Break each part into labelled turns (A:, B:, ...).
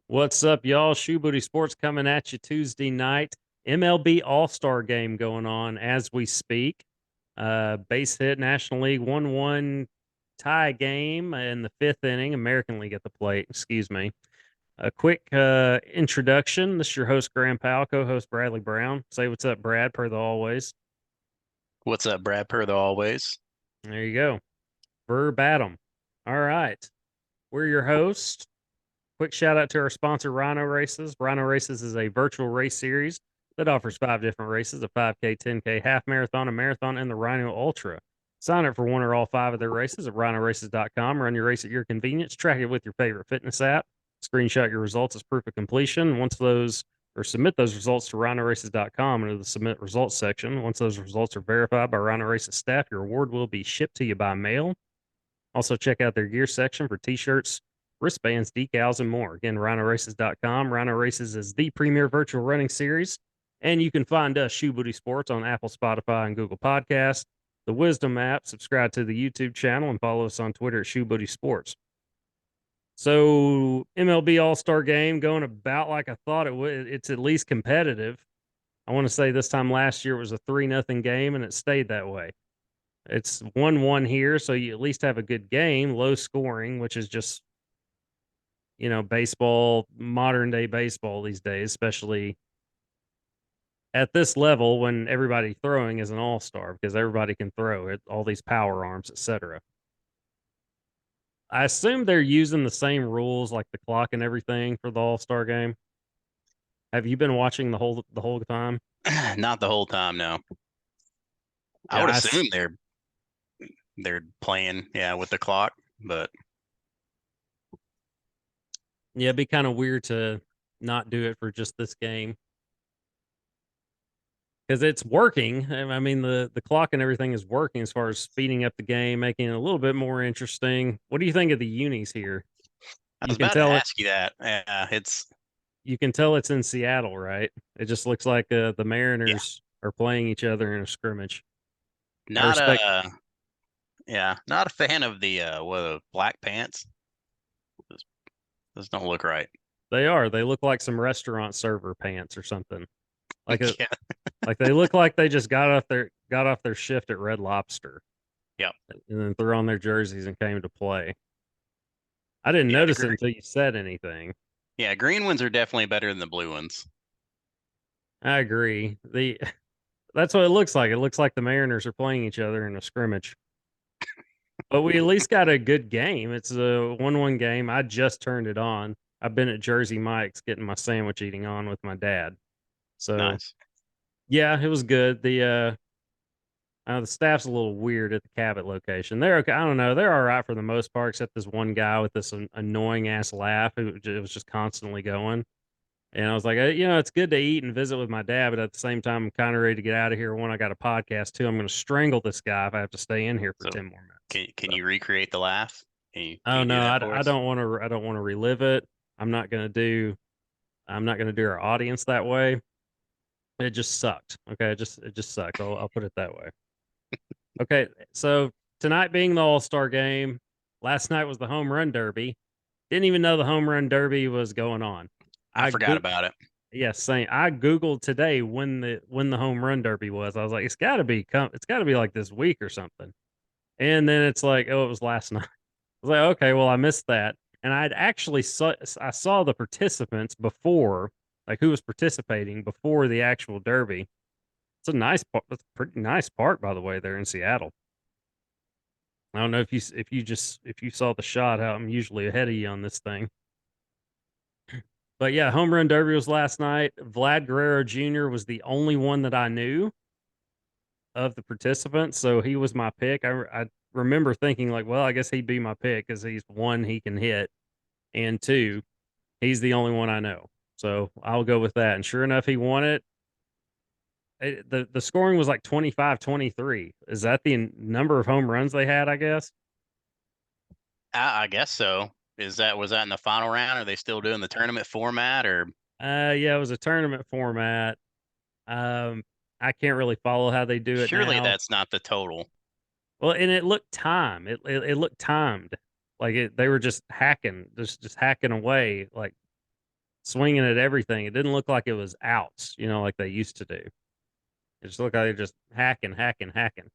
A: What's up, y'all? Shoebooty Sports coming at you Tuesday night. MLB All-Star Game going on as we speak. Base hit National League 1-1 tie game in the fifth inning. American League at the plate, excuse me. A quick introduction. This is your host, Graham Powell, co-host Bradley Brown. Say what's up, Brad, per the always.
B: What's up, Brad? Per the always.
A: There you go. Verbatim. All right. We're your host. Quick shout out to our sponsor, Rhino Races. Rhino Races is a virtual race series that offers 5 different races: a 5K, 10K, half marathon, a marathon, and the Rhino Ultra. Sign up for one or all 5 of their races at rhinoraces.com. Run your race at your convenience. Track it with your favorite fitness app. Screenshot your results as proof of completion. Submit those results to rhinoraces.com into the submit results section. Once those results are verified by Rhino Races staff, your award will be shipped to you by mail. Also, check out their gear section for t-shirts, wristbands, decals, and more. Again, rhinoraces.com. Rhino Races is the premier virtual running series. And you can find us, Shoebooty Sports, on Apple, Spotify, and Google Podcasts, the Wisdom app, subscribe to the YouTube channel, and follow us on Twitter at Shoebooty Sports. So, MLB All-Star Game going about like I thought it would. It's at least competitive. I want to say this time last year it was a 3-0 game, and it stayed that way. It's 1-1 here, so you at least have a good game, low scoring, which is just, baseball, modern day baseball these days, especially at this level when everybody throwing is an all-star because everybody can throw it, all these power arms, etc. I assume they're using the same rules like the clock and everything for the all-star game. Have you been watching the whole time?
B: Not the whole time, no. I
A: Yeah,
B: would assume they're playing, yeah, with the clock, but
A: yeah, it'd be kind of weird to not do it for just this game because it's working. I mean, the clock and everything is working as far as speeding up the game, making it a little bit more interesting. What do you think of the unis here?
B: I
A: You
B: was
A: can
B: about to
A: tell it.
B: ask you that. Yeah,
A: You can tell it's in Seattle, right? It just looks like the
B: yeah,
A: Mariners are playing each other in a scrimmage. I
B: not
A: respect.
B: not a fan of the black pants. Those don't look right.
A: They are. They look like some restaurant server pants or something. Like a
B: Yeah,
A: like they look like they just got off their shift at Red Lobster
B: yeah,
A: and then threw on their jerseys and came to play. I didn't
B: yeah.
A: notice it until you said anything.
B: Green ones are definitely better than the blue ones.
A: I agree. The That's what it looks like. It looks like the Mariners are playing each other in a scrimmage. But we at least got a good game. It's a 1-1 game. I just turned it on. I've been at Jersey Mike's getting my sandwich eating on with my dad. So
B: Nice.
A: yeah, it was good. The staff's a little weird at the Cabot location. They're okay. I don't know. They're all right for the most part, except this one guy with this annoying ass laugh who it was just constantly going. And I was like, it's good to eat and visit with my dad, but at the same time, I'm kind of ready to get out of here. One, I got a podcast. Two, I'm going to strangle this guy if I have to stay in here for
B: So
A: 10 more minutes.
B: can
A: So,
B: you recreate the laugh? Can
A: oh
B: you do
A: no,
B: that
A: I,
B: for
A: I
B: us?
A: don't want to. I don't want to relive it. I'm not going to do. I'm not going to do our audience that way. It just sucked. Okay, it just sucked. I'll put it that way. Okay, so tonight being the All Star game, last night was the Home Run Derby. Didn't even know the Home Run Derby was going on.
B: I
A: I
B: forgot
A: go-
B: about it.
A: Yes, same. I googled today when the home run derby was. I was like, it's got to be like this week or something. And then it's like, oh, it was last night. I was like, okay, well, I missed that. And I saw the participants before, like who was participating before the actual derby. It's a nice park. It's a pretty nice park, by the way, there in Seattle. I don't know if you saw the shot. How I'm usually ahead of you on this thing. But yeah, home run derby was last night. Vlad Guerrero Jr. was the only one that I knew of the participants, so he was my pick. I remember thinking like, well, I guess he'd be my pick because he's one he can hit, and two, he's the only one I know. So I'll go with that. And sure enough, he won it. The scoring was like 25-23. Is that the number of home runs they had? I guess.
B: I guess so. Was that in the final round? Are they still doing the tournament format or
A: Yeah, it was a tournament format. Um, I can't really follow how they do it
B: surely
A: now.
B: that's not the total?
A: Well, and it looked time. It looked timed. Like they were just hacking, just hacking away. Like swinging at everything. It didn't look like it was outs, like they used to do. It just looked like they're just hacking, hacking, hacking.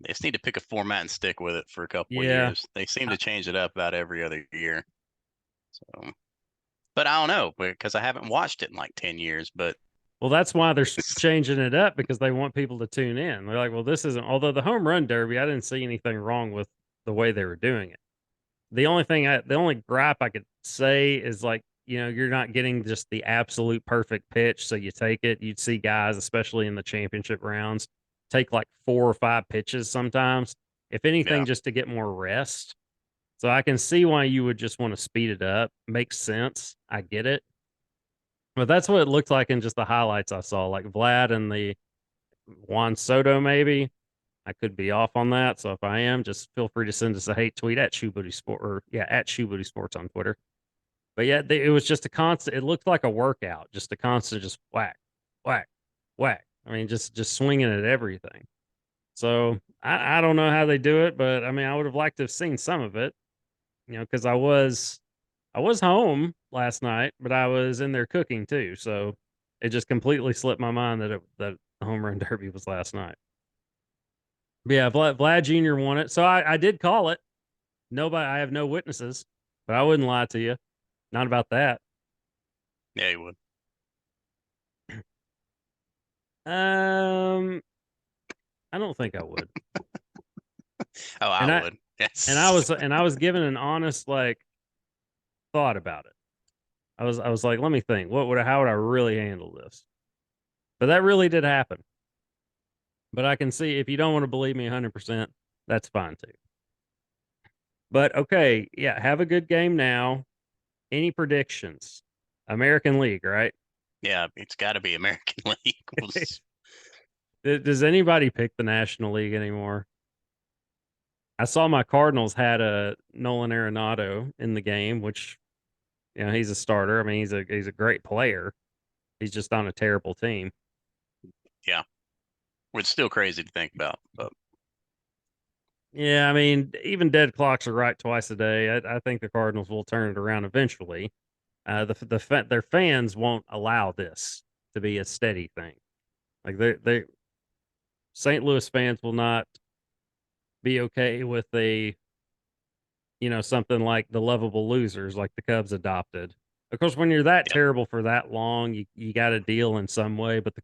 B: They just need to pick a format and stick with it for a couple of
A: Yeah.
B: years. They seem to change it up about every other year. So, but I don't know because I haven't watched it in like 10 years. But
A: Well, that's why they're changing it up, because they want people to tune in. They're like, well, this isn't, although the home run derby, I didn't see anything wrong with the way they were doing it. The only gripe I could say is, like, you're not getting just the absolute perfect pitch. So you take it, you'd see guys, especially in the championship rounds, take like 4 or 5 pitches sometimes. If anything,
B: yeah,
A: just to get more rest. So I can see why you would just want to speed it up. Makes sense. I get it. But that's what it looked like in just the highlights I saw, like Vlad and the Juan Soto, maybe. I could be off on that. So if I am, just feel free to send us a hate tweet at Shoebooty Sport, or yeah, at Shoebooty Sports on Twitter. But yeah, it was just a constant. It looked like a workout, just a constant, just whack, whack, whack. I mean, just swinging at everything. So I don't know how they do it, but I mean, I would have liked to have seen some of it, because I was home last night, but I was in there cooking too. So it just completely slipped my mind that the home run derby was last night. But yeah, Vlad Jr. won it. So I did call it. Nobody, I have no witnesses, but I wouldn't lie to you. Not about that.
B: yeah, you would.
A: Um, I don't think I would.
B: Oh, I
A: And I
B: would.
A: and I
B: Yes.
A: was and I was given an honest, like, thought about it. I was like, let me think. How would I really handle this? But that really did happen. But I can see, if you don't want to believe me 100%, that's fine too. But okay, yeah, have a good game now. Any predictions? American League, right?
B: Yeah, it's got to be American League.
A: Does anybody pick the National League anymore? I saw my Cardinals had a Nolan Arenado in the game, which, he's a starter. I mean, he's a great player. He's just on a terrible team.
B: Yeah, it's still crazy to think about. But
A: Yeah, I mean, even dead clocks are right twice a day. I think the Cardinals will turn it around eventually. Their fans won't allow this to be a steady thing. Like, they St. Louis fans will not be okay with something like the lovable losers, like the Cubs adopted. Of course, when you're that
B: yeah,
A: terrible for that long, you got to deal in some way. But the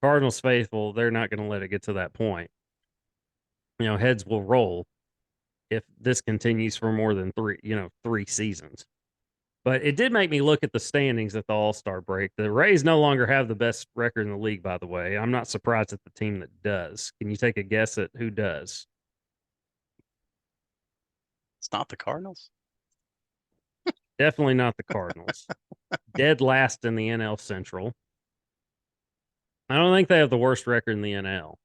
A: Cardinals faithful, they're not going to let it get to that point. Heads will roll if this continues for more than 3 seasons. But it did make me look at the standings at the All-Star break. The Rays no longer have the best record in the league, by the way. I'm not surprised at the team that does. Can you take a guess at who does?
B: it's not the Cardinals.
A: Definitely not the Cardinals. Dead last in the NL Central. I don't think they have the worst record in the NL,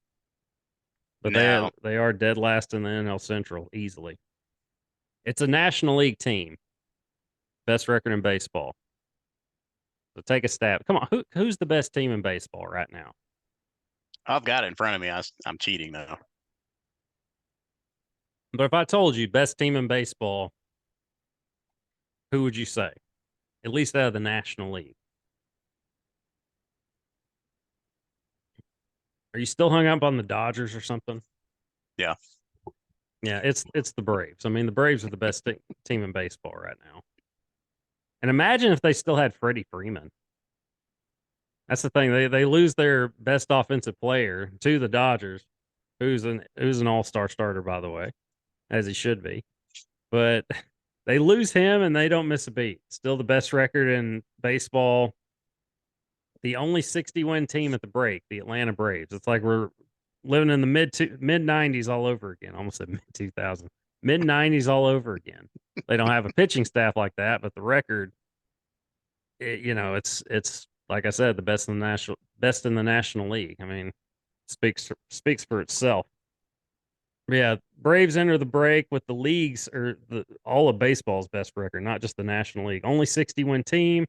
A: but
B: No,
A: they are dead last in the NL Central easily. It's a National League team, best record in baseball. So take a stab. Come on, who's the best team in baseball right now?
B: I've got it in front of me. I'm cheating though.
A: But if I told you best team in baseball, who would you say? At least out of the National League. Are you still hung up on the Dodgers or something?
B: Yeah,
A: Yeah, it's the Braves. I mean, the Braves are the best team in baseball right now. And imagine if they still had Freddie Freeman. That's the thing. They lose their best offensive player to the Dodgers, who's an all-star starter, by the way, as he should be. But they lose him and they don't miss a beat. Still the best record in baseball. The only 60-win team at the break, the Atlanta Braves. It's like we're living in the mid 90s all over again. Almost said mid 2000, mid 90s all over again. They don't have a pitching staff like that, but the record, it's like I said, the best in the National League. I mean, speaks for itself. Yeah, Braves enter the break with the league's, or all of baseball's best record, not just the National League. Only 60-win team.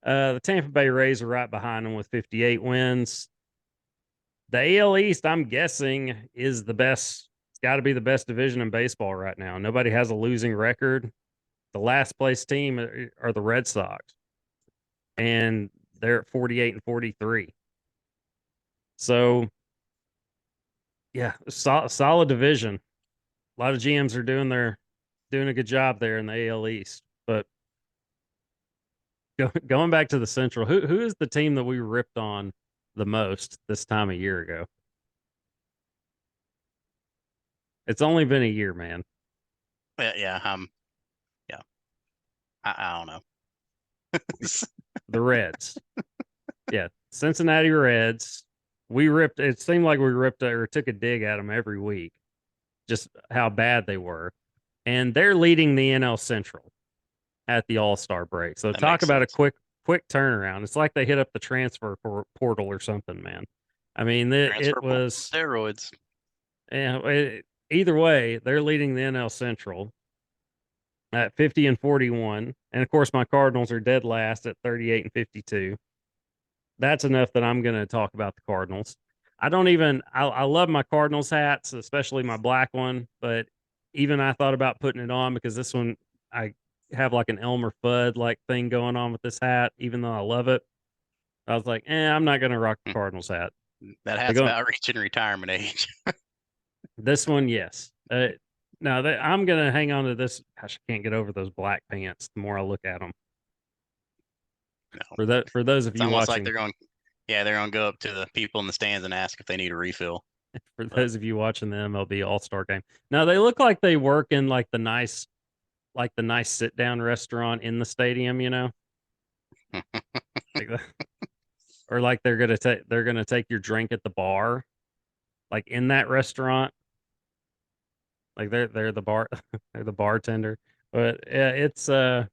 A: The Tampa Bay Rays are right behind them with 58 wins. The AL East, I'm guessing, is the best. It's got to be the best division in baseball right now. Nobody has a losing record. The last place team are the Red Sox, and they're at 48 and 43. So yeah, solid division. A lot of GMs are doing a good job there in the AL East. But going back to the Central, who is the team that we ripped on the most this time a year ago? It's only been a year, man.
B: Yeah, yeah. I don't know.
A: The Reds. Yeah, Cincinnati Reds. We ripped. It seemed like we ripped or took a dig at them every week, just how bad they were, and they're leading the NL Central at the All-Star break. So
B: That
A: talk
B: makes
A: about a
B: sense.
A: quick turnaround. It's like they hit up the transfer portal or something, man. I mean, it
B: Transfer portal
A: was.
B: steroids.
A: Yeah, either way, they're leading the NL Central at 50 and 41, and of course, my Cardinals are dead last at 38 and 52. That's enough that I'm going to talk about the Cardinals. I don't even, I love my Cardinals hats, especially my black one, but even I thought about putting it on because this one, I have like an Elmer Fudd like thing going on with this hat, even though I love it. I was like, I'm not going to rock the
B: Hmm.
A: Cardinals hat.
B: That
A: They're
B: hat's
A: going,
B: about reaching retirement age.
A: this one, yes. No, I'm going to hang on to this. Gosh, I can't get over those black pants the more I look at them.
B: No,
A: For those of
B: it's
A: you
B: almost like
A: watching,
B: they're going. Yeah, they're going to go up to the people in the stands and ask if they need a refill.
A: for
B: But
A: those of you watching the MLB All-Star Game. Now they look like they work in like the nice sit down restaurant in the stadium, like or like they're gonna take your drink at the bar, like in that restaurant, like they're the bar they're the bartender. But yeah, it's I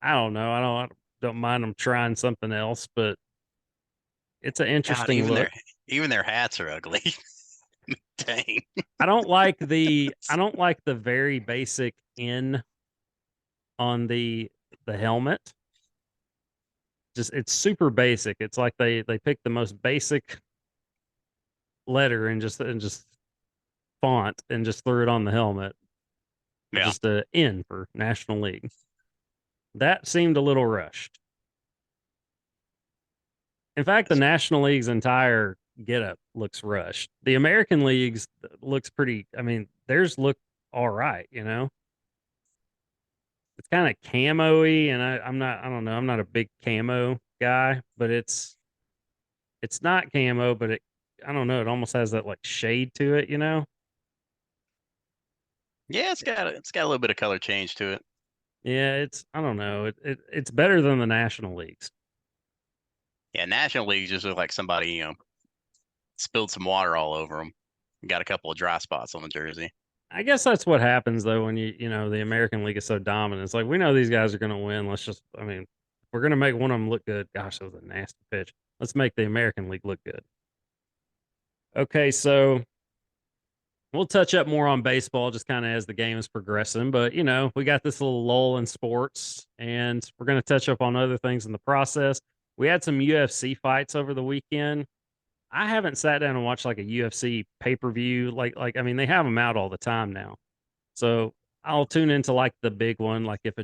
A: don't know, I don't mind them trying something else, but it's an
B: God,
A: interesting look.
B: even their hats are ugly. Dang.
A: I don't like the very basic N on the helmet. Just it's super basic. It's like they picked the most basic letter and just font and just threw it on the helmet.
B: Yeah.
A: Just a N for National League. That seemed a little rushed. In fact, the
B: That's,
A: National League's entire getup looks rushed. The American League's looks pretty. I mean, theirs look all right. It's kind of camo-y, and I'm not. I don't know. I'm not a big camo guy, but it's not camo, but I don't know. It almost has that like shade to it.
B: yeah, it's got a little bit of color change to it.
A: Yeah, I don't know. It's better than the National Leagues.
B: Yeah, National League just look like somebody spilled some water all over them. Got a couple of dry spots on the jersey.
A: I guess that's what happens though when the American League is so dominant. It's like we know these guys are going to win. I mean, if we're going to make one of them look good. Gosh, that was a nasty pitch. Let's make the American League look good. Okay, so we'll touch up more on baseball just kind of as the game is progressing. But we got this little lull in sports, and we're going to touch up on other things in the process. We had some UFC fights over the weekend. I haven't sat down and watched like a UFC pay per view. Like I mean, they have them out all the time now. So I'll tune into like the big one, like if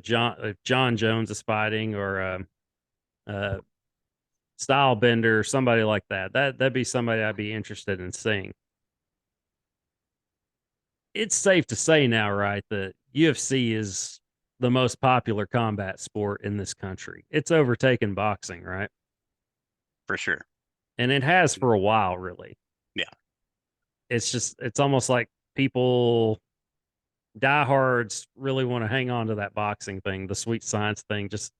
A: John Jones is fighting or uh, Style Bender or somebody like that. That'd be somebody I'd be interested in seeing. It's safe to say now, right, that UFC is the most popular combat sport in this country. It's overtaken boxing, right?
B: For sure.
A: And it has for a while, really.
B: Yeah.
A: It's almost like people diehards really want to hang on to that boxing thing, the sweet science thing, just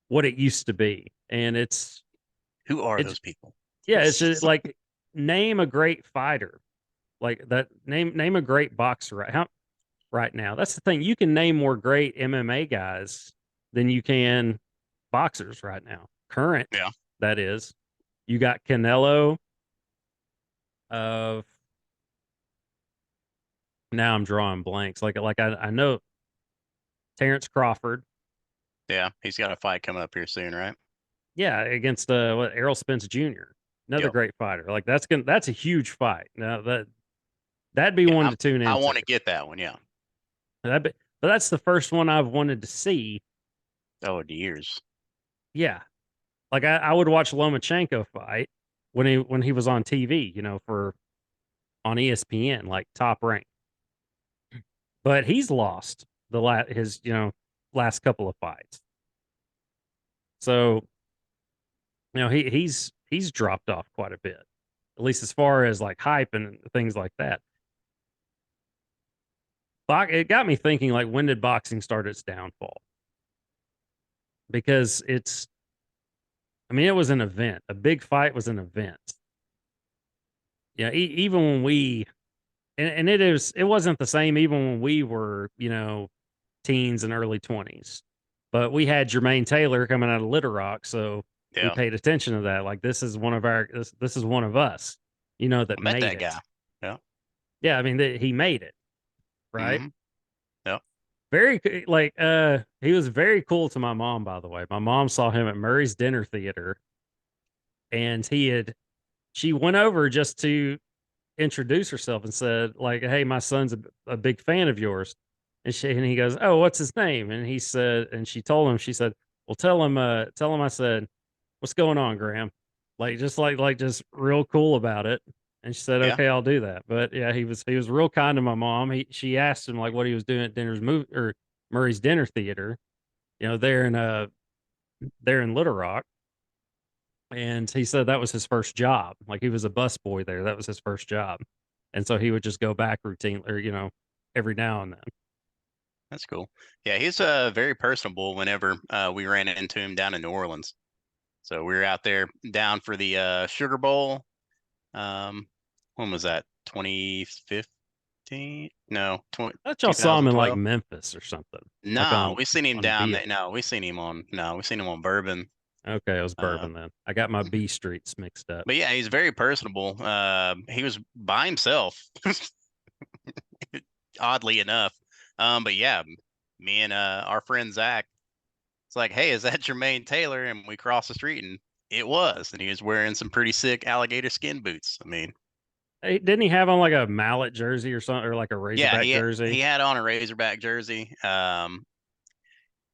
A: what it used to be. And
B: Who are
A: it's
B: those people?
A: yeah, it's just like name a great fighter. Like that name a great boxer right now. That's the thing. You can name more great MMA guys than you can boxers right now. Current,
B: Yeah.
A: that is. You got Canelo of now I'm drawing blanks. Like I know Terrence Crawford.
B: Yeah. He's got a fight coming up here soon, right?
A: Yeah, against Errol Spence Jr. Another
B: Yep.
A: great fighter. Like that's a huge fight. Now that'd be
B: Yeah.
A: one to tune
B: I want
A: into.
B: to get that one. Yeah.
A: That but that's the first one I've wanted to see.
B: Oh, years.
A: Yeah, like I would watch Lomachenko fight when he was on TV, for on ESPN, like Top Rank. But he's lost his last couple of fights. So, he's dropped off quite a bit. At least as far as like hype and things like that. It got me thinking, like, when did boxing start its downfall? Because it was an event. A big fight was an event. Yeah, even when and it wasn't the same even when we were, teens and early 20s. But we had Jermaine Taylor coming out of Little Rock, so we
B: Yeah,
A: paid attention to that. Like, this is one of this is one of us, that
B: I met
A: made
B: that
A: it.
B: guy. Yeah.
A: Yeah, he made it, right?
B: Mm-hmm. Yeah.
A: He was very cool to my mom, by the way. My mom saw him at Murray's Dinner Theater, and she went over just to introduce herself and said, like, "Hey, my son's a big fan of yours." And he goes, "Oh, what's his name?" And he said, and she told him, she said, "Well, tell him I said, what's going on, Graham?" Just real cool about it. And she said,
B: Yeah.
A: "Okay, I'll do that." But yeah, he was real kind to my mom. She asked him like what he was doing at Dinner's movie or Murray's Dinner Theater, there in Little Rock. And he said that was his first job. Like, he was a busboy there. That was his first job. And so he would just go back routine or, every now and then.
B: That's cool. Yeah, he's very personable whenever we ran into him down in New Orleans. So we were out there down for the Sugar Bowl. When was that? 2015? No,
A: I thought y'all saw him in like
B: 2012.
A: Memphis or something. Like
B: No, we seen him
A: on
B: down
A: B.
B: there. No, we seen him on Bourbon.
A: Okay, it was
B: Uh,
A: Bourbon then. I got my B streets mixed up.
B: but yeah, he's very personable. He was by himself, oddly enough. But yeah, me and our friend Zach, it's like, hey, is that Jermaine Taylor? And we crossed the street, and it was, and he was wearing some pretty sick alligator skin boots. I mean,
A: Hey, didn't he have on like a mallet jersey or something, or like a
B: yeah,
A: Razorback jersey?
B: he had on a Razorback jersey.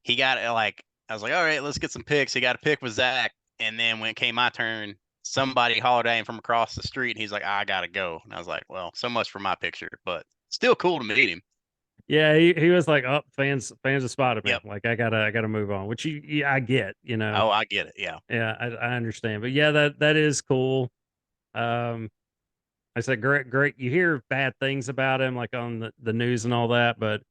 B: He got like, I was like, all right, let's get some pics. He got a pic with Zach, and then when it came my turn, somebody hollered at him from across the street, and he's like, I gotta go. And I was like, well, so much for my picture, but still cool to meet him.
A: Yeah, he was like, "Oh, fans have spotted me.
B: Yep.
A: Like, I gotta move on," which I get,
B: Oh, I get it. Yeah.
A: Yeah, I understand. But yeah, that is cool. Um, I said, great. You hear bad things about him, like on the news and all that, but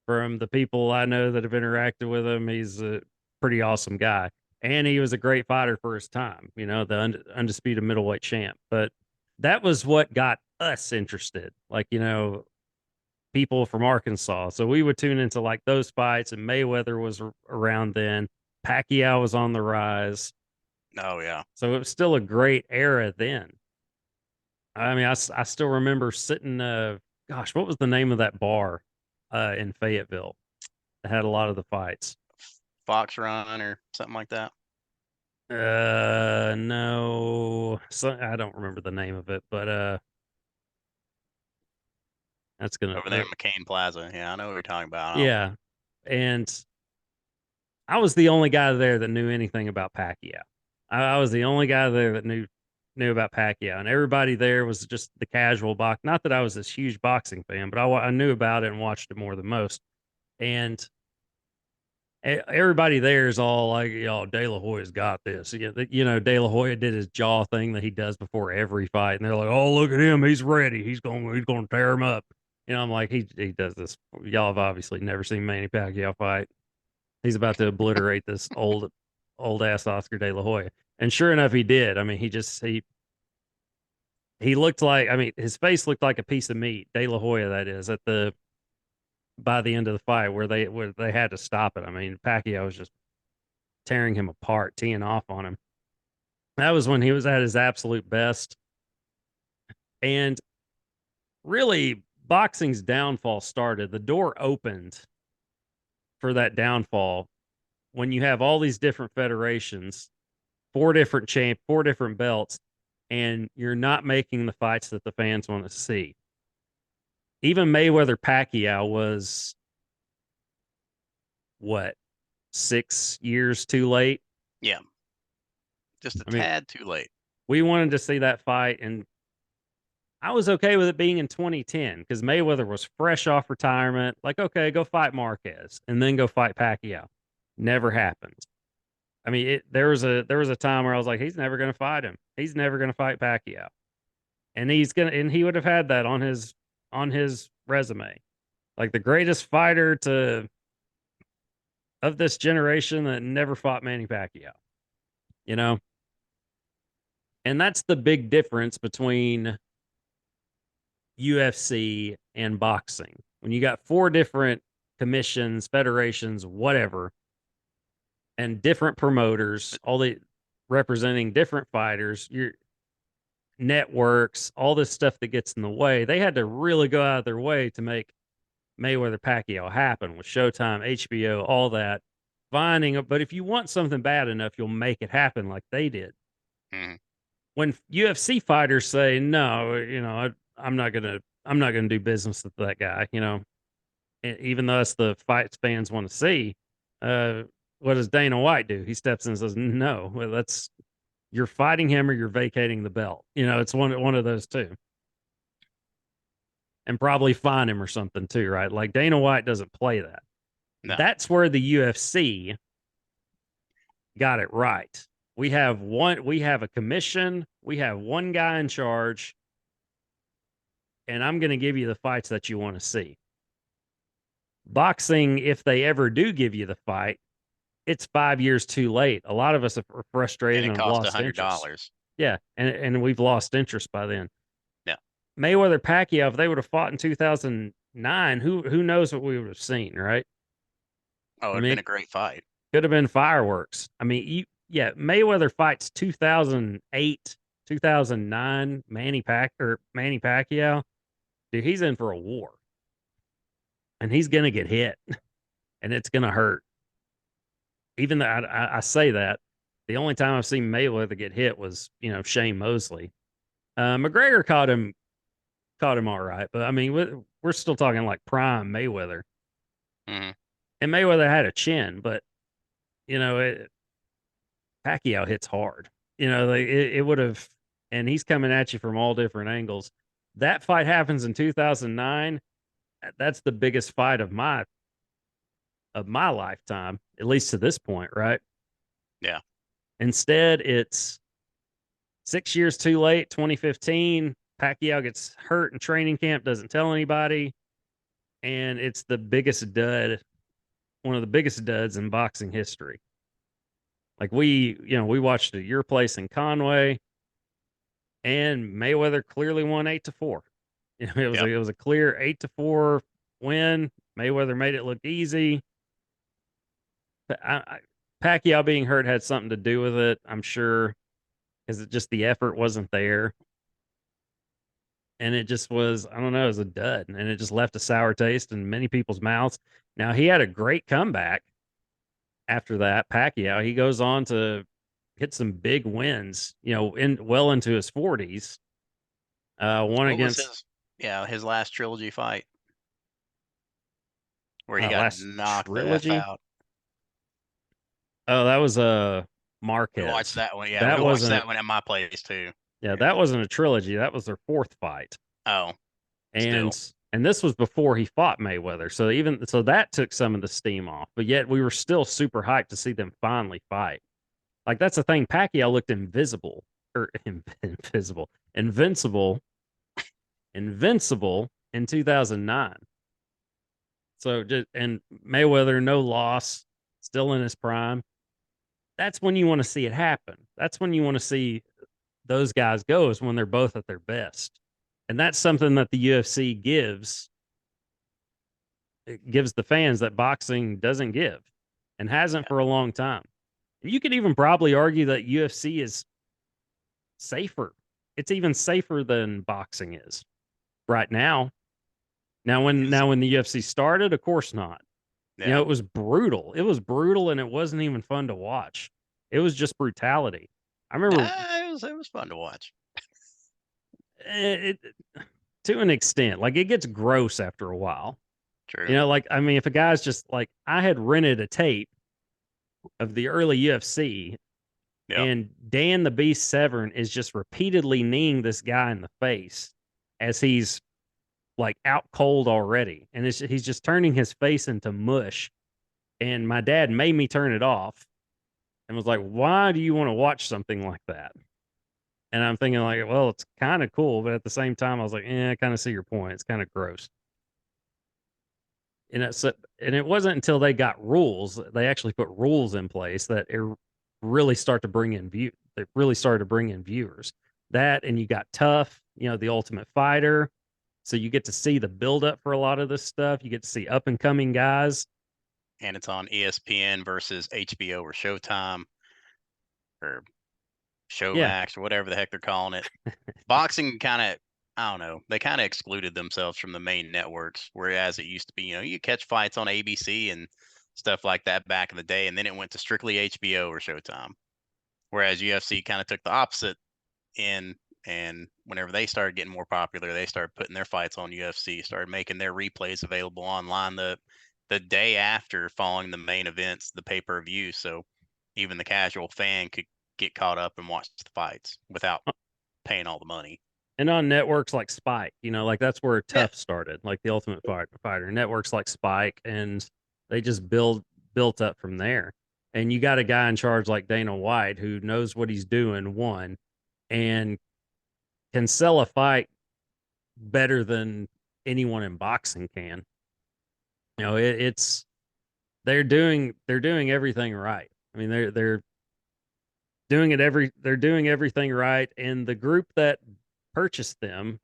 A: from the people I know that have interacted with him, he's a pretty awesome guy, and he was a great fighter for his time. The undisputed middleweight champ. But that was what got us interested. Like, people from Arkansas. So we would tune into like those fights, and Mayweather was around then. Pacquiao was on the rise.
B: Oh, yeah.
A: So it was still a great era then. I still remember sitting, gosh, what was the name of that bar in Fayetteville that had a lot of the fights?
B: Fox Run or something like that.
A: No, I don't remember the name of it, but that's gonna,
B: Over there in McCain Plaza. Yeah, I know what you're talking about.
A: yeah. And I was the only guy there that knew anything about Pacquiao. I was the only guy there that knew about Pacquiao, and everybody there was just the casual box. Not that I was this huge boxing fan, but I knew about it and watched it more than most. And everybody there is all like, De La Hoya's got this. De La Hoya did his jaw thing that he does before every fight, and they're like, "Oh, look at him, he's ready. He's going to tear him up." I'm like, he does this. Y'all have obviously never seen Manny Pacquiao fight. He's about to obliterate this old ass Oscar De La Hoya. And sure enough, he did. He looked like, his face looked like a piece of meat. De La Hoya, that is, by the end of the fight where they had to stop it. Pacquiao was just tearing him apart, teeing off on him. That was when he was at his absolute best. And really, boxing's downfall started. The door opened for that downfall when you have all these different federations, four different belts, and you're not making the fights that the fans want to see. Even Mayweather Pacquiao was what, 6 years too late.
B: Yeah, just a
A: I mean,
B: tad too late.
A: we wanted to see that fight, and I was okay with it being in 2010 because Mayweather was fresh off retirement. Like, okay, go fight Marquez and then go fight Pacquiao. Never happened. I mean, there was a time where I was like, he's never going to fight him. He's never going to fight Pacquiao, and he would have had that on his resume, like the greatest fighter to of this generation that never fought Manny Pacquiao. You know, and that's the big difference between UFC and boxing. When you got four different commissions, federations, whatever, and different promoters, all the representing different fighters, your networks, all this stuff that gets in the way, they had to really go out of their way to make Mayweather Pacquiao happen with Showtime, HBO, all that. But if you want something bad enough, you'll make it happen like they did.
B: Mhm.
A: When UFC fighters say no, I'm not gonna do business with that guy, even though that's the fights fans want to see. Uh, what does Dana White do? He steps in and says, "No, well, that's you're fighting him or you're vacating the belt." It's one of those two, and probably fine him or something too, right? Like Dana White doesn't play that.
B: No.
A: That's where the UFC got it right. We have a commission, we have one guy in charge, and I'm going to give you the fights that you want to see. Boxing, if they ever do give you the fight, it's 5 years too late. A lot of us are frustrated
B: And
A: and
B: it
A: have
B: cost
A: lost interest.
B: $100.
A: Yeah, and we've lost interest by then.
B: Yeah.
A: Mayweather Pacquiao, if they would have fought in 2009, who knows what we would have seen, right?
B: Oh,
A: I
B: it'd
A: mean,
B: been a great fight.
A: could have been fireworks. I mean, Mayweather fights 2008, 2009, Manny Pacquiao. Dude, he's in for a war, and he's gonna get hit, and it's gonna hurt. Even though I say that, the only time I've seen Mayweather get hit was Shane Mosley. McGregor caught him all right, but I mean we're still talking like prime Mayweather,
B: Mm-hmm.
A: and Mayweather had a chin, but Pacquiao hits hard. It would have, and he's coming at you from all different angles. That fight happens in 2009. That's the biggest fight of my lifetime, at least to this point, right?
B: Yeah.
A: Instead, it's 6 years too late, 2015. Pacquiao gets hurt in training camp, doesn't tell anybody, and it's the biggest dud, one of the biggest duds in boxing history. Like we watched it at your place in Conway, and Mayweather clearly won 8-4. It was a clear 8-4 win. Mayweather made it look easy. Pacquiao being hurt had something to do with it, I'm sure, because the effort wasn't there. And it just was, I don't know, it was a dud. And it just left a sour taste in many people's mouths. Now, he had a great comeback after that. Pacquiao, he goes on to hit some big wins, well into his 40s. One
B: What
A: against
B: was his last trilogy fight where he got
A: last
B: knocked the F
A: trilogy.
B: out.
A: Oh, that was
B: We
A: Marquez.
B: watched that one. Yeah,
A: That
B: we watched
A: wasn't
B: that one at my place too.
A: Yeah, that wasn't a trilogy. That was their fourth fight.
B: Oh,
A: And
B: still.
A: and this was before he fought Mayweather. So that took some of the steam off. But yet we were still super hyped to see them finally fight. Like that's the thing. Pacquiao looked invincible in 2009. And Mayweather, no loss, still in his prime. That's when you want to see it happen. That's when you want to see those guys go, is when they're both at their best. And that's something that the UFC gives. It gives the fans that boxing doesn't give and hasn't for a long time. You could even probably argue that UFC is safer. It's even safer than boxing is right now. Now when the UFC started, of course not.
B: Yeah.
A: It was brutal. It was brutal, and it wasn't even fun to watch. It was just brutality. I remember
B: it was fun to watch.
A: it to an extent. Like it gets gross after a while.
B: True.
A: Like, I mean, if a guy's just like, I had rented a tape of the early UFC,
B: Yep.
A: and Dan the Beast Severn is just repeatedly kneeing this guy in the face as he's like out cold already. And he's just turning his face into mush. And my dad made me turn it off and was like, why do you want to watch something like that? And I'm thinking, like, well, it's kind of cool. But at the same time, I was like, I kind of see your point. It's kind of gross. And it wasn't until they got rules, they actually put rules in place that it really start to bring in view. They really started to bring in viewers. That, and you got Tough, the Ultimate Fighter. So you get to see the build up for a lot of this stuff. You get to see up and coming guys.
B: And it's on ESPN versus HBO or Showtime or
A: Yeah,
B: Showmax or whatever the heck they're calling it. Boxing kind of, I don't know, they kind of excluded themselves from the main networks, whereas it used to be, you catch fights on ABC and stuff like that back in the day, and then it went to strictly HBO or Showtime. Whereas UFC kind of took the opposite in, and whenever they started getting more popular, they started putting their fights on UFC, started making their replays available online the day after following the main events, the pay-per-view, so even the casual fan could get caught up and watch the fights without paying all the money.
A: and on networks like Spike, like that's where
B: Yeah.
A: Tough started, like the Ultimate Fighter. Networks like Spike, and they just built up from there. And you got a guy in charge like Dana White who knows what he's doing, one, and can sell a fight better than anyone in boxing can. It's they're doing everything right. I mean, they're doing everything right. And the group that purchased them,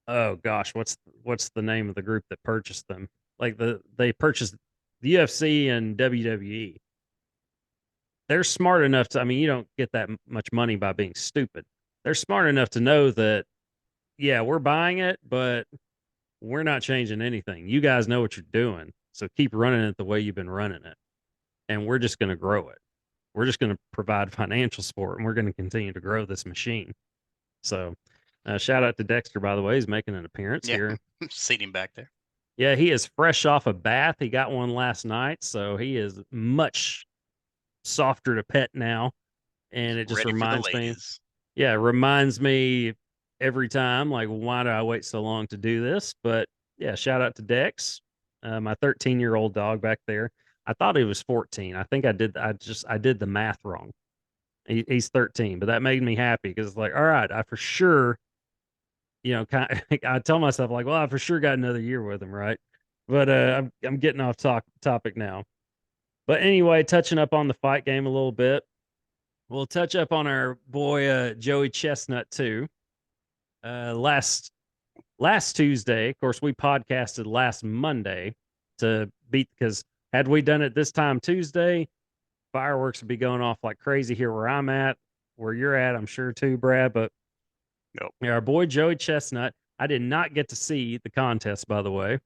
A: oh gosh, what's the name of the group that purchased them? Like they purchased the UFC and WWE. They're smart enough to. I mean, you don't get that much money by being stupid. They're smart enough to know that, yeah, we're buying it, but we're not changing anything. You guys know what you're doing, so keep running it the way you've been running it, and we're just going to grow it. We're just going to provide financial support, and we're going to continue to grow this machine. So, shout out to Dexter, by the way. He's making an appearance
B: Yeah.
A: here.
B: Seating back there.
A: Yeah, he is fresh off a bath. He got one last night, so he is much softer to pet now. And it just
B: Ready for the
A: reminds me,
B: ladies.
A: yeah, it reminds me every time, like, why do I wait so long to do this? But yeah, shout out to Dex, my 13-year-old dog back there. I thought he was 14. I think I did the math wrong. He's 13, but that made me happy because it's like, all right, I for sure, I tell myself like, well, I for sure got another year with him, right? But I'm getting off topic now. But anyway, touching up on the fight game a little bit, we'll touch up on our boy Joey Chestnut too. Last Tuesday, of course, we podcasted last Monday to beat, because had we done it this time Tuesday, fireworks would be going off like crazy here where I'm at, where you're at, I'm sure too, Brad. But
B: Nope.
A: yeah, our boy Joey Chestnut, I did not get to see the contest, by the way,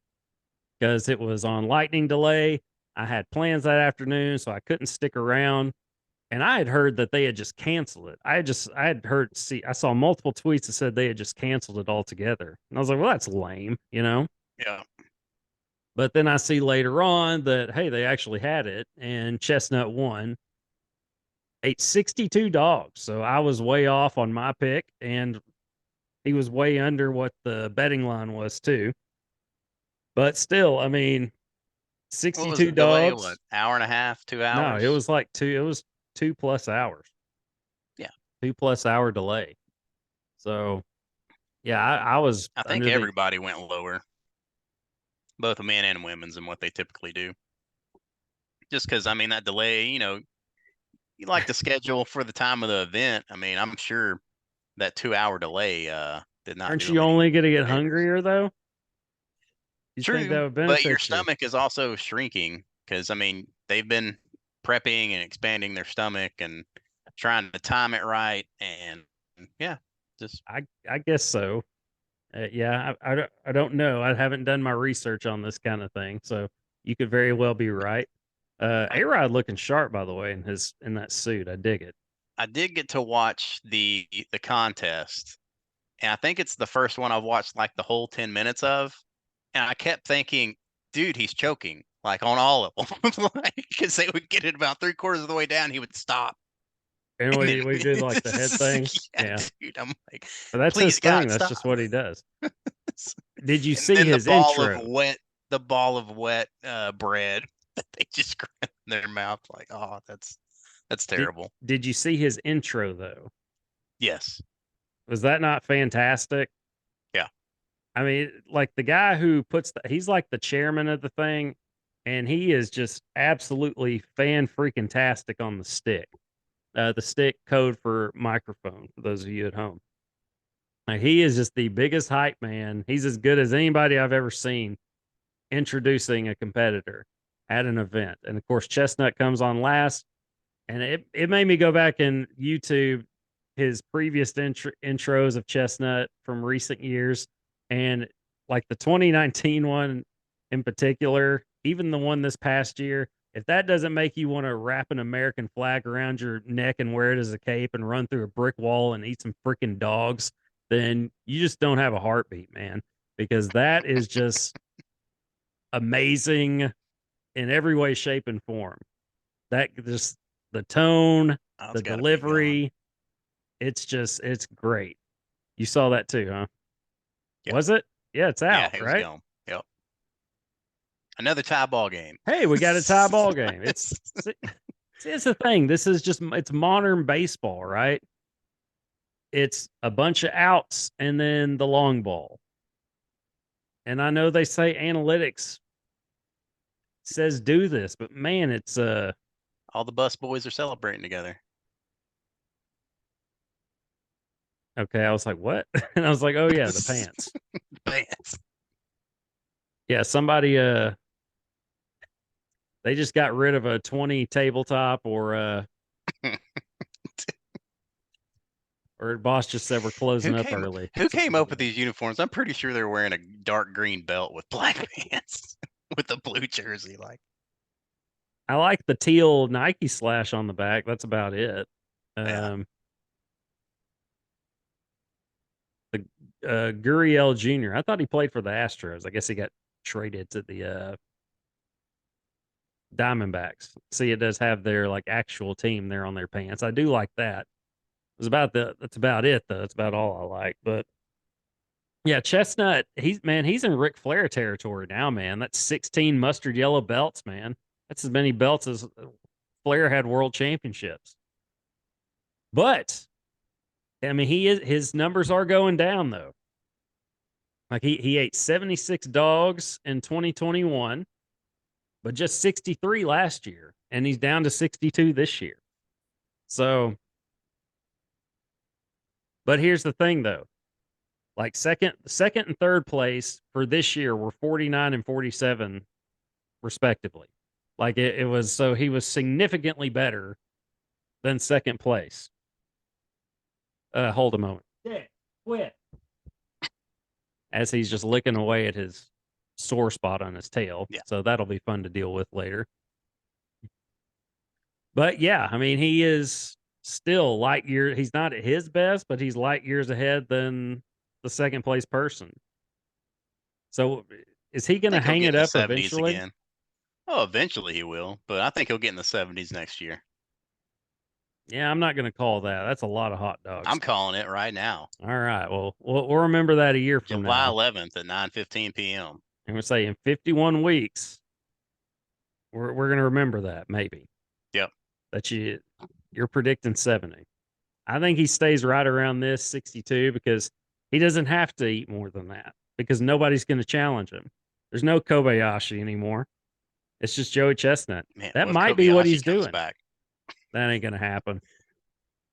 A: because it was on lightning delay. I had plans that afternoon, so I couldn't stick around. And I had heard that they had just canceled it. I saw multiple tweets that said they had just canceled it altogether. And I was like, well, that's lame.
B: Yeah.
A: But then I see later on that, hey, they actually had it, and Chestnut won. Ate 62 dogs. So I was way off on my pick, and he was way under what the betting line was too. But still, I mean,
B: What was
A: 62
B: the delay? What,
A: dogs.
B: hour and a half, two
A: No, it
B: hours?
A: was like it was 2+ hours,
B: Yeah.
A: 2+ hour delay. So yeah, I was
B: I think
A: under the.
B: everybody went lower, both the men and women's, than what they typically do. Just because, I mean, that delay, you like the schedule for the time of the event. I mean, I'm sure that 2 hour delay did not
A: Aren't
B: do
A: you
B: them any
A: only going to get
B: favors.
A: hungrier though? You think that
B: True,
A: would
B: but your
A: benefit you?
B: stomach is also shrinking because, I mean, they've been prepping and expanding their stomach and trying to time it right. And yeah, just
A: I guess so. Yeah, I don't know. I haven't done my research on this kind of thing, so you could very well be right.
B: I,
A: A Rod looking sharp, by the way, in that suit. I dig it.
B: I did get to watch the contest, and I think it's the first one I've watched like the whole 10 minutes of. And I kept thinking, dude, he's choking like on all of them, like because they would get it about 3/4 of the way down, he would stop.
A: And
B: And
A: we
B: then,
A: did like the head thing.
B: yeah,
A: Yeah.
B: dude, I'm like,
A: But that's his
B: please, God,
A: thing. That's
B: stop.
A: just what he does. Did you
B: And
A: see
B: then
A: his intro?
B: the ball of wet bread that they just grab in their mouth, like, oh, that's
A: Did
B: terrible.
A: did you see his intro though?
B: Yes.
A: Was that not fantastic?
B: Yeah.
A: I mean, like the guy who he's like the chairman of the thing, and he is just absolutely fan freaking tastic on the stick. The stick code for microphone, for those of you at home. Like, he is just the biggest hype man. He's as good as anybody I've ever seen introducing a competitor at an event. And of course, Chestnut comes on last. And it made me go back and YouTube his previous intros of Chestnut from recent years. And like the 2019 one in particular, even the one this past year, if that doesn't make you want to wrap an American flag around your neck and wear it as a cape and run through a brick wall and eat some freaking dogs, then you just don't have a heartbeat, man. Because that is just amazing in every way, shape, and form. That just the tone,
B: Oh, it's
A: the
B: got to be gone.
A: delivery, it's great. You saw that too, huh?
B: Yeah.
A: Was it? Yeah, it's
B: Yeah,
A: out,
B: it was
A: right?
B: gone. Yep. Another tie ball game.
A: Hey, we got a tie ball game. See, it's the thing. This is just it's modern baseball, right? It's a bunch of outs and then the long ball. And I know they say analytics says do this, but man, it's
B: all the bus boys are celebrating together.
A: okay. I was like, what? And I was like, oh yeah, the pants.
B: Pants.
A: Yeah, somebody they just got rid of a 20 tabletop or boss just said we're closing
B: Who
A: up
B: came
A: early.
B: who
A: Something
B: came
A: like
B: up with
A: that.
B: these uniforms? I'm pretty sure they're wearing a dark green belt with black pants with a blue jersey. Like,
A: I like the teal Nike slash on the back. That's about it.
B: yeah.
A: The Gurriel Jr. I thought he played for the Astros. I guess he got traded to the Diamondbacks. See, it does have their like actual team there on their pants. I do like that. That's about it though. That's about all I like. But yeah, Chestnut, he's in Ric Flair territory now, man. That's 16 mustard yellow belts, man. That's as many belts as Flair had world championships. But I mean, his numbers are going down though. Like he ate 76 dogs in 2021, but just 63 last year, and he's down to 62 this year. So, but here's the thing though. Like second and third place for this year were 49 and 47 respectively. Like it was so he was significantly better than second place. Hold a moment. Yeah, quit. As he's just licking away at his sore spot on his tail.
B: Yeah.
A: So that'll be fun to deal with later. But yeah, I mean, he is still light years. He's not at his best, but he's light years ahead than the second place person. So is he
B: I
A: going to
B: think he'll
A: hang
B: get
A: it
B: in the
A: up
B: 70s
A: eventually?
B: again. Oh, eventually he will, but I think he'll get in the 70s next year.
A: Yeah, I'm not going to call that. That's a lot of hot dogs.
B: I'm calling it right now.
A: All right. Well, we'll remember that a year from
B: July
A: now.
B: 11th at 9:15 p.m.
A: And we're saying 51 weeks. We're going to remember that maybe.
B: Yep.
A: That you're predicting 70. I think he stays right around this 62 because he doesn't have to eat more than that because nobody's going to challenge him. There's no Kobayashi anymore. It's just Joey Chestnut.
B: Man,
A: That
B: what if
A: might be what
B: Kobayashi
A: he's
B: comes
A: doing.
B: back?
A: That ain't going to happen.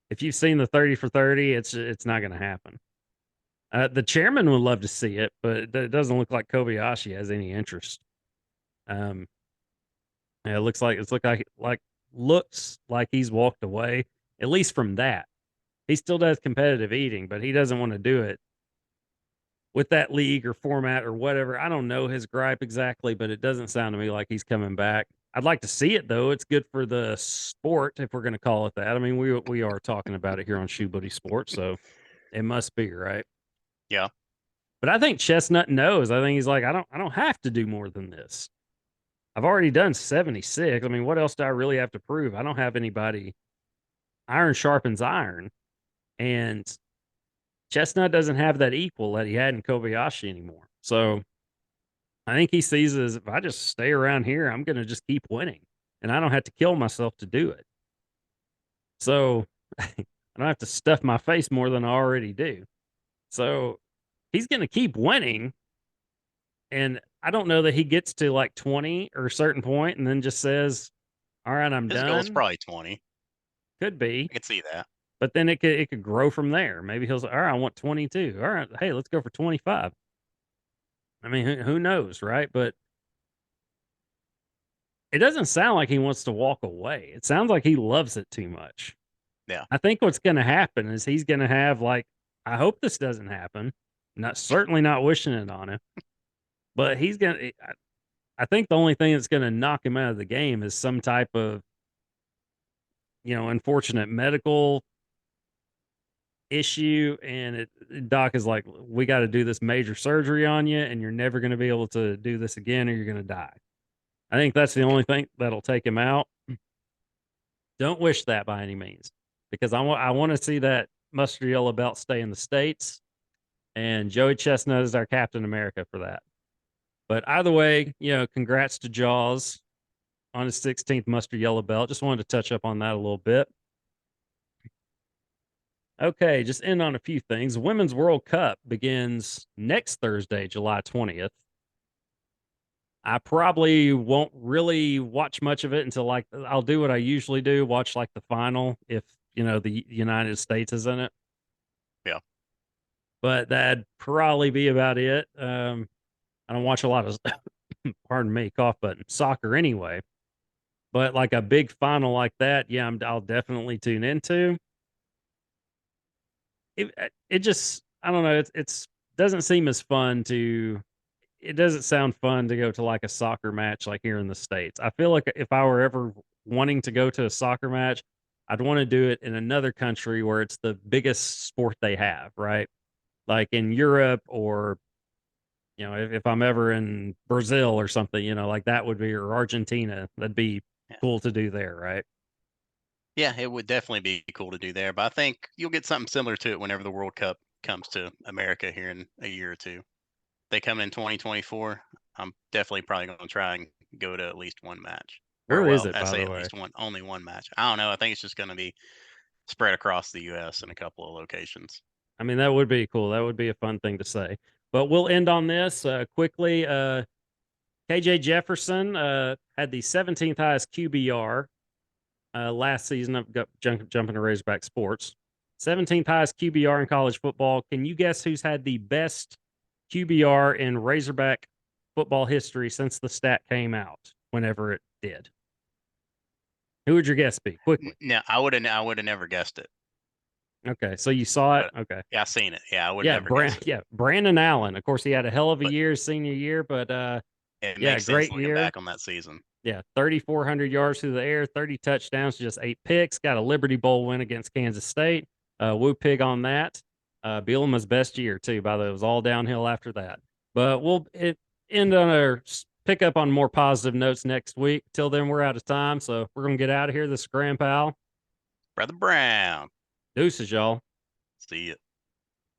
A: If you've seen the 30 for 30, it's not going to happen. The chairman would love to see it, but it doesn't look like Kobayashi has any interest. Yeah, it looks like he's walked away, at least from that. He still does competitive eating, but he doesn't want to do it with that league or format or whatever. I don't know his gripe exactly, but it doesn't sound to me like he's coming back. I'd like to see it though. It's good for the sport, if we're going to call it that. I mean, we are talking about it here on Shoebooty Sports, so it must be right.
B: Yeah.
A: But I think Chestnut knows. I think he's like, I don't have to do more than this. I've already done 76. I mean, what else do I really have to prove? I don't have anybody. Iron sharpens iron. And Chestnut doesn't have that equal that he had in Kobayashi anymore. So I think he sees it as if I just stay around here, I'm going to just keep winning and I don't have to kill myself to do it. So I don't have to stuff my face more than I already do. So he's going to keep winning. And I don't know that he gets to like 20 or a certain point and then just says, all right, I'm
B: His goal is
A: done.
B: probably 20.
A: Could be,
B: I could see that.
A: but then it could grow from there. Maybe he'll say, all right, I want 22. All right, hey, let's go for 25. I mean, who knows, right? But it doesn't sound like he wants to walk away. It sounds like he loves it too much.
B: Yeah.
A: I think what's going to happen is he's going to have like, I hope this doesn't happen. Not certainly not wishing it on him, but he's going to. I think the only thing that's going to knock him out of the game is some type of, unfortunate medical issue. And Doc is like, we got to do this major surgery on you, and you're never going to be able to do this again, or you're going to die. I think that's the only thing that'll take him out. Don't wish that by any means, because I want to see that mustard yellow belt stay in the States, and Joey Chestnut is our Captain America for that. But either way, congrats to Jaws on his 16th mustard yellow belt. Just wanted to touch up on that a little bit. Okay, just end on a few things. Women's World Cup begins next Thursday, July 20th. I probably won't really watch much of it until like I'll do what I usually do, watch like the final if the United States is in it.
B: Yeah.
A: But that'd probably be about it. I don't watch a lot of pardon me, cough button, soccer anyway. But like a big final like that, yeah, I'll definitely tune into. It just I don't know, it's doesn't seem as fun to it doesn't sound fun to go to like a soccer match like here in the States. I feel like if I were ever wanting to go to a soccer match, I'd want to do it in another country where it's the biggest sport they have, right? Like in Europe, or if I'm ever in Brazil or something, like that would be, or Argentina, that'd be
B: Yeah.
A: cool to do there, right?
B: Yeah, it would definitely be cool to do there. But I think you'll get something similar to it whenever the World Cup comes to America here in a year or two. They come in 2024. I'm definitely probably going to try and go to at least one match. Or
A: Where is
B: well,
A: it,
B: I
A: by
B: say
A: the
B: at
A: way?
B: least one, only one match. I don't know. I think it's just going to be spread across the U.S. in a couple of locations.
A: I mean, that would be cool. That would be a fun thing to say. But we'll end on this quickly. KJ Jefferson had the 17th highest QBR last season. I've got jumping to Razorback Sports. 17th highest QBR in college football. Can you guess who's had the best QBR in Razorback football history since the stat came out, whenever it did? Who would your guess be? Quickly.
B: No, I would have never guessed it.
A: Okay, so you saw it.
B: But
A: Okay,
B: yeah, I seen it. Yeah, I would
A: yeah,
B: never guess it.
A: yeah, Brandon Allen. Of course, he had a hell of a
B: But
A: year senior year, but
B: it
A: yeah,
B: makes sense
A: great
B: looking
A: year.
B: back on that season.
A: Yeah, 3,400 yards through the air, 30 touchdowns, just 8 picks. Got a Liberty Bowl win against Kansas State. Woo pig on that. Bielema's best year too. By the way, it was all downhill after that. But we'll end on our pick up on more positive notes next week. Till then, we're out of time, so we're gonna get out of here. This is Grandpal.
B: Brother Brown.
A: Deuces, y'all.
B: See ya.